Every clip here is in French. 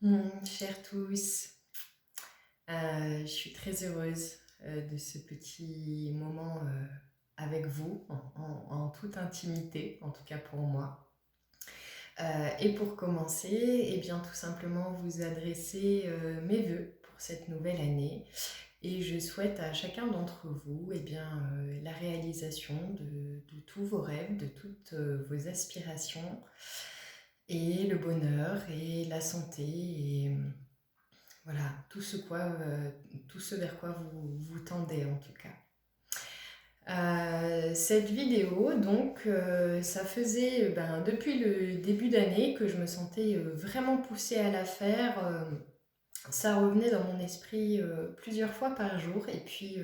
Chers tous, je suis très heureuse de ce petit moment avec vous en toute intimité, en tout cas pour moi. Et pour commencer, eh bien tout simplement vous adresser mes vœux pour cette nouvelle année. Et je souhaite à chacun d'entre vous la réalisation de tous vos rêves, de toutes vos aspirations, et le bonheur et la santé et voilà, tout ce vers quoi vous tendez en tout cas. Cette vidéo, donc, ça faisait depuis le début d'année que je me sentais vraiment poussée à la faire. Ça revenait dans mon esprit plusieurs fois par jour et puis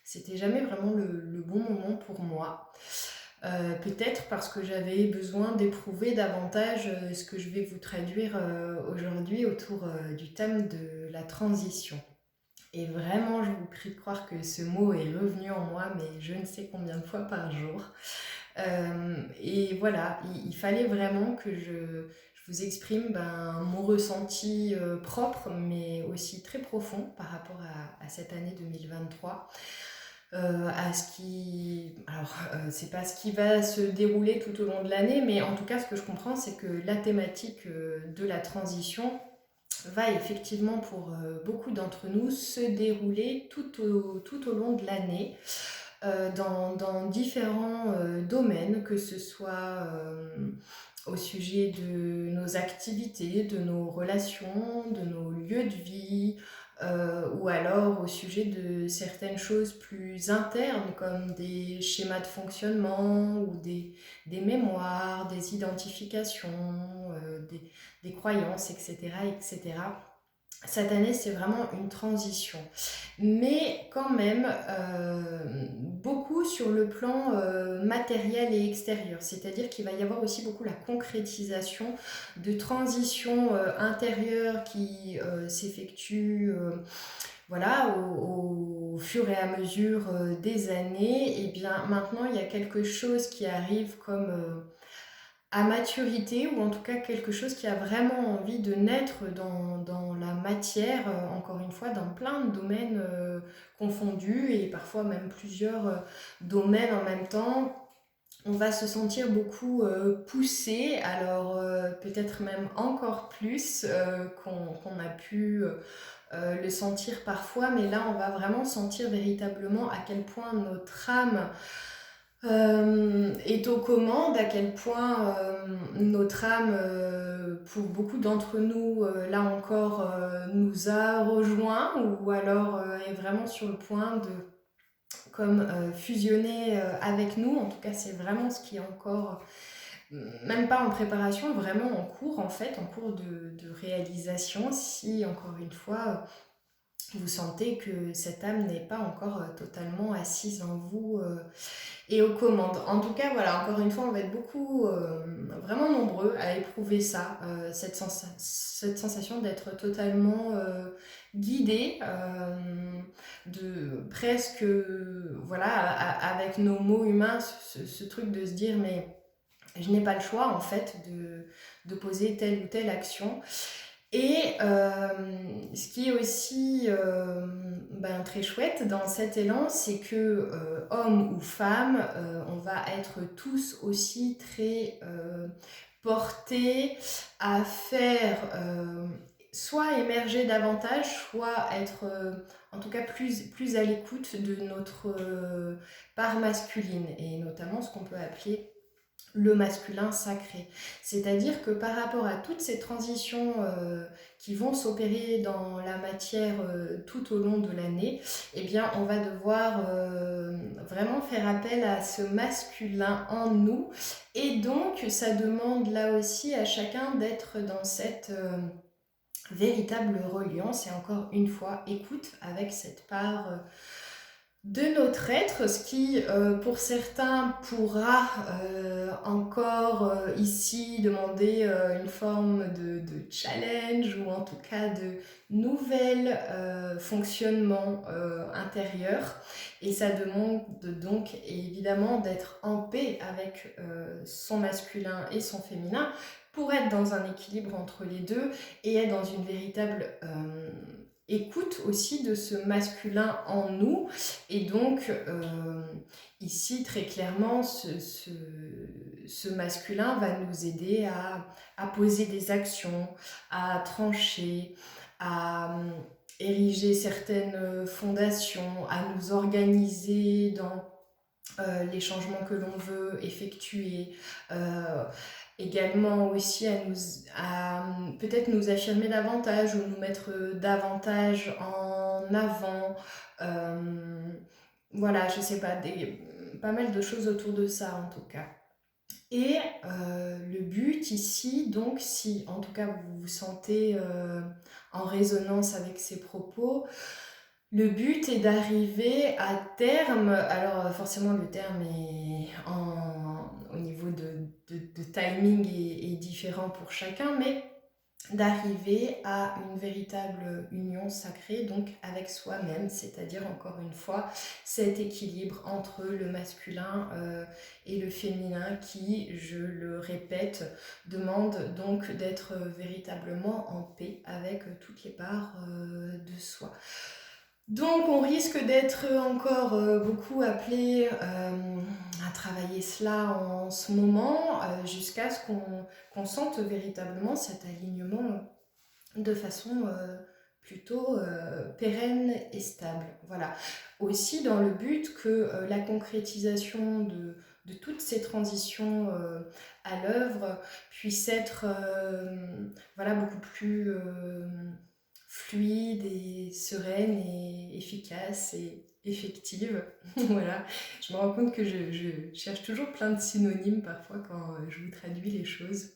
c'était jamais vraiment le bon moment pour moi. Peut-être parce que j'avais besoin d'éprouver davantage ce que je vais vous traduire aujourd'hui autour du thème de la transition. Et vraiment, je vous prie de croire que ce mot est revenu en moi, mais je ne sais combien de fois par jour. Et voilà, il fallait vraiment que je vous exprime mon ressenti propre, mais aussi très profond par rapport à cette année 2023. À ce qui... Alors, c'est pas ce qui va se dérouler tout au long de l'année, mais en tout cas, ce que je comprends, c'est que la thématique de la transition va effectivement pour beaucoup d'entre nous se dérouler tout au long de l'année dans différents domaines, que ce soit au sujet de nos activités, de nos relations, de nos lieux de vie, ou alors au sujet de certaines choses plus internes comme des schémas de fonctionnement ou des mémoires, des identifications, des croyances, etc., etc. Cette année, c'est vraiment une transition. Mais quand même, beaucoup sur le plan matériel et extérieur. C'est-à-dire qu'il va y avoir aussi beaucoup la concrétisation de transitions intérieures qui s'effectuent voilà, au fur et à mesure des années. Et bien maintenant, il y a quelque chose qui arrive comme à maturité, ou en tout cas quelque chose qui a vraiment envie de naître dans la matière, encore une fois, dans plein de domaines confondus, et parfois même plusieurs domaines en même temps. On va se sentir beaucoup poussé, alors peut-être même encore plus qu'on a pu le sentir parfois, mais là on va vraiment sentir véritablement à quel point notre âme est aux commandes, à quel point notre âme, pour beaucoup d'entre nous, là encore, nous a rejoints, ou alors est vraiment sur le point de comme fusionner avec nous. En tout cas, c'est vraiment ce qui est encore, même pas en préparation, vraiment en cours, en fait, en cours de réalisation, si encore une fois vous sentez que cette âme n'est pas encore totalement assise en vous et aux commandes. En tout cas, voilà, encore une fois, on va être beaucoup, vraiment nombreux à éprouver ça, cette sensation d'être totalement guidé, de presque, voilà, avec nos mots humains, ce truc de se dire, mais je n'ai pas le choix, en fait, de poser telle ou telle action. Et ce qui est aussi très chouette dans cet élan, c'est que hommes ou femmes, on va être tous aussi très portés à faire soit émerger davantage, soit être en tout cas plus à l'écoute de notre part masculine, et notamment ce qu'on peut appeler le masculin sacré. C'est-à-dire que par rapport à toutes ces transitions qui vont s'opérer dans la matière tout au long de l'année, eh bien on va devoir vraiment faire appel à ce masculin en nous, et donc ça demande là aussi à chacun d'être dans cette véritable reliance, et encore une fois écoute avec cette part de notre être, ce qui pour certains pourra encore ici demander une forme de challenge, ou en tout cas de nouvel fonctionnement intérieur, et ça demande donc évidemment d'être en paix avec son masculin et son féminin, pour être dans un équilibre entre les deux et être dans une véritable écoute aussi de ce masculin en nous. Et donc, ici, très clairement, ce masculin va nous aider à poser des actions, à trancher, à ériger certaines fondations, à nous organiser dans les changements que l'on veut effectuer, également aussi à peut-être nous affirmer davantage ou nous mettre davantage en avant. Voilà, je sais pas, pas mal de choses autour de ça en tout cas. Et le but ici, donc si en tout cas vous vous sentez en résonance avec ces propos, le but est d'arriver à terme, alors forcément le terme est au niveau de timing est différent pour chacun, mais d'arriver à une véritable union sacrée, donc avec soi-même, c'est-à-dire encore une fois cet équilibre entre le masculin et le féminin qui, je le répète, demande donc d'être véritablement en paix avec toutes les parts de soi. Donc on risque d'être encore beaucoup appelé à travailler cela en ce moment jusqu'à ce qu'on sente véritablement cet alignement de façon plutôt pérenne et stable. Voilà. Aussi dans le but que la concrétisation de toutes ces transitions à l'œuvre puisse être voilà, beaucoup plus fluide et sereine et efficace et effective. Voilà. Je me rends compte que je cherche toujours plein de synonymes parfois quand je vous traduis les choses.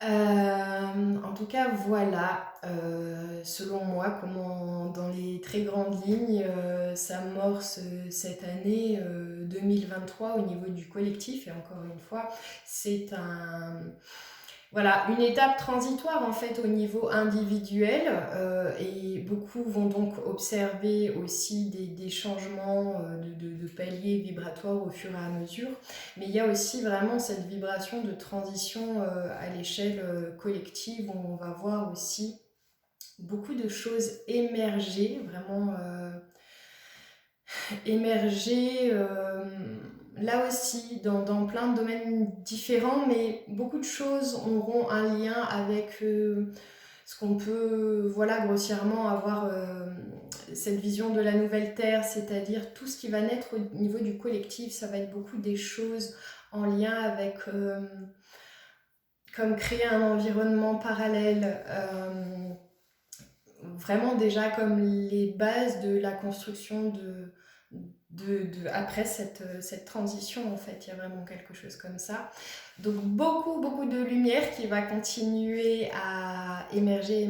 En tout cas, voilà, selon moi, comment dans les très grandes lignes s'amorce cette année 2023 au niveau du collectif. Et encore une fois, c'est voilà, une étape transitoire en fait au niveau individuel et beaucoup vont donc observer aussi des changements de paliers vibratoires au fur et à mesure, mais il y a aussi vraiment cette vibration de transition à l'échelle collective où on va voir aussi beaucoup de choses émerger, vraiment émerger là aussi dans plein de domaines différents, mais beaucoup de choses auront un lien avec ce qu'on peut, voilà, grossièrement avoir cette vision de la nouvelle terre, c'est-à-dire tout ce qui va naître au niveau du collectif, ça va être beaucoup des choses en lien avec comme créer un environnement parallèle, vraiment déjà comme les bases de la construction après cette transition en fait, il y a vraiment quelque chose comme ça. Donc beaucoup de lumière qui va continuer à émerger,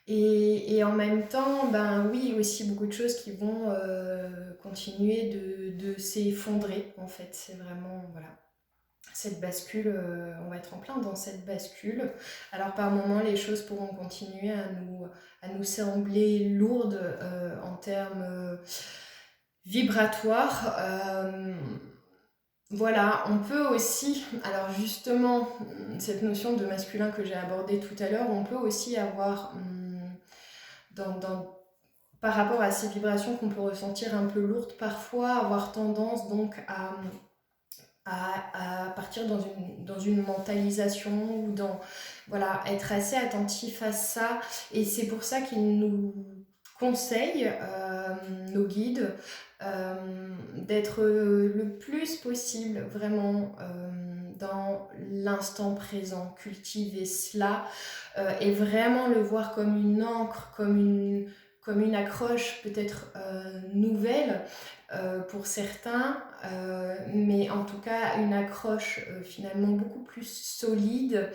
et en même temps, ben oui, aussi beaucoup de choses qui vont continuer de s'effondrer en fait, c'est vraiment, voilà. Cette bascule, on va être en plein dans cette bascule. Alors par moments, les choses pourront continuer à nous sembler lourdes en termes vibratoires. Voilà, on peut aussi, alors justement, cette notion de masculin que j'ai abordée tout à l'heure, on peut aussi avoir, par rapport à ces vibrations qu'on peut ressentir un peu lourdes parfois, avoir tendance donc à partir dans une mentalisation ou voilà, être assez attentif à ça. Et c'est pour ça qu'ils nous conseillent, nos guides, d'être le plus possible vraiment dans l'instant présent, cultiver cela et vraiment le voir comme une encre, comme une accroche peut-être nouvelle pour certains, mais en tout cas une accroche finalement beaucoup plus solide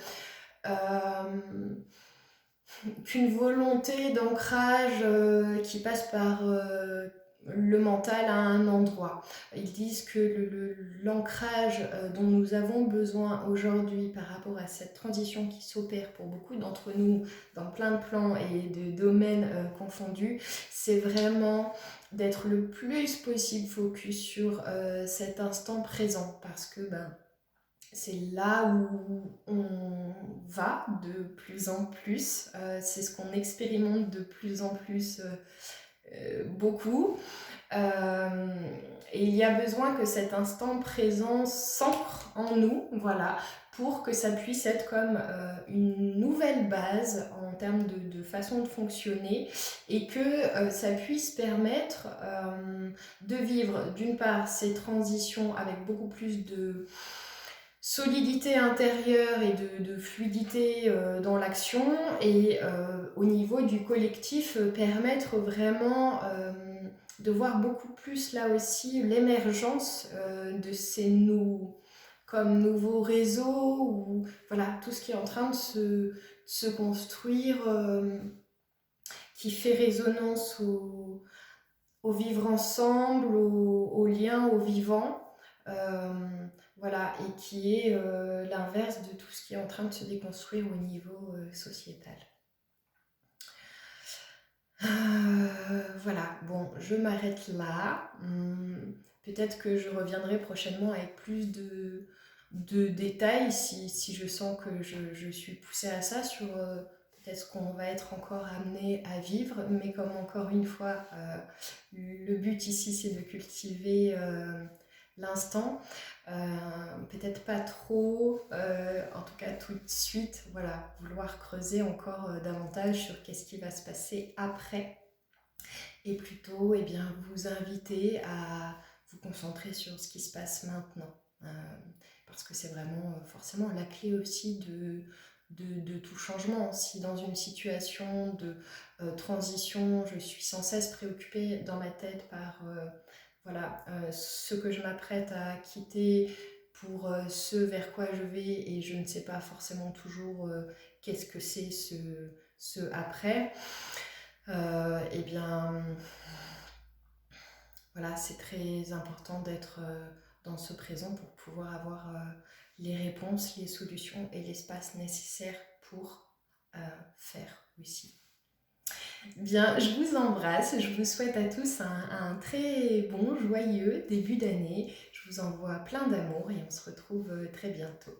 qu'une volonté d'ancrage qui passe par le mental à un endroit. Ils disent que l'ancrage dont nous avons besoin aujourd'hui par rapport à cette transition qui s'opère pour beaucoup d'entre nous dans plein de plans et de domaines confondus, c'est vraiment d'être le plus possible focus sur cet instant présent, parce que c'est là où on va de plus en plus, c'est ce qu'on expérimente de plus en plus beaucoup. Euh, et il y a besoin que cet instant présent s'ancre en nous, voilà, pour que ça puisse être comme une nouvelle base en termes de façon de fonctionner et que ça puisse permettre de vivre d'une part ces transitions avec beaucoup plus de solidité intérieure et de fluidité dans l'action et au niveau du collectif permettre vraiment de voir beaucoup plus là aussi l'émergence de ces comme nouveaux réseaux ou voilà tout ce qui est en train se construire qui fait résonance au vivre ensemble, au lien, au vivant. Euh, voilà, et qui est l'inverse de tout ce qui est en train de se déconstruire au niveau sociétal. Voilà, bon, je m'arrête là. Peut-être que je reviendrai prochainement avec plus de détails si je sens que je suis poussée à ça sur peut-être ce qu'on va être encore amené à vivre. Mais comme encore une fois, le but ici c'est de cultiver l'instant. Peut-être pas trop, en tout cas tout de suite, voilà, vouloir creuser encore davantage sur qu'est-ce qui va se passer après et plutôt eh bien, vous inviter à vous concentrer sur ce qui se passe maintenant. Parce que c'est vraiment forcément la clé aussi de tout changement. Si dans une situation de transition, je suis sans cesse préoccupée dans ma tête par voilà, ce que je m'apprête à quitter pour ce vers quoi je vais et je ne sais pas forcément toujours qu'est-ce que c'est ce après, eh bien voilà, c'est très important d'être dans ce présent pour pouvoir avoir les réponses, les solutions et l'espace nécessaire pour faire aussi. Bien, je vous embrasse, je vous souhaite à tous un très bon, joyeux début d'année. Je vous envoie plein d'amour et on se retrouve très bientôt.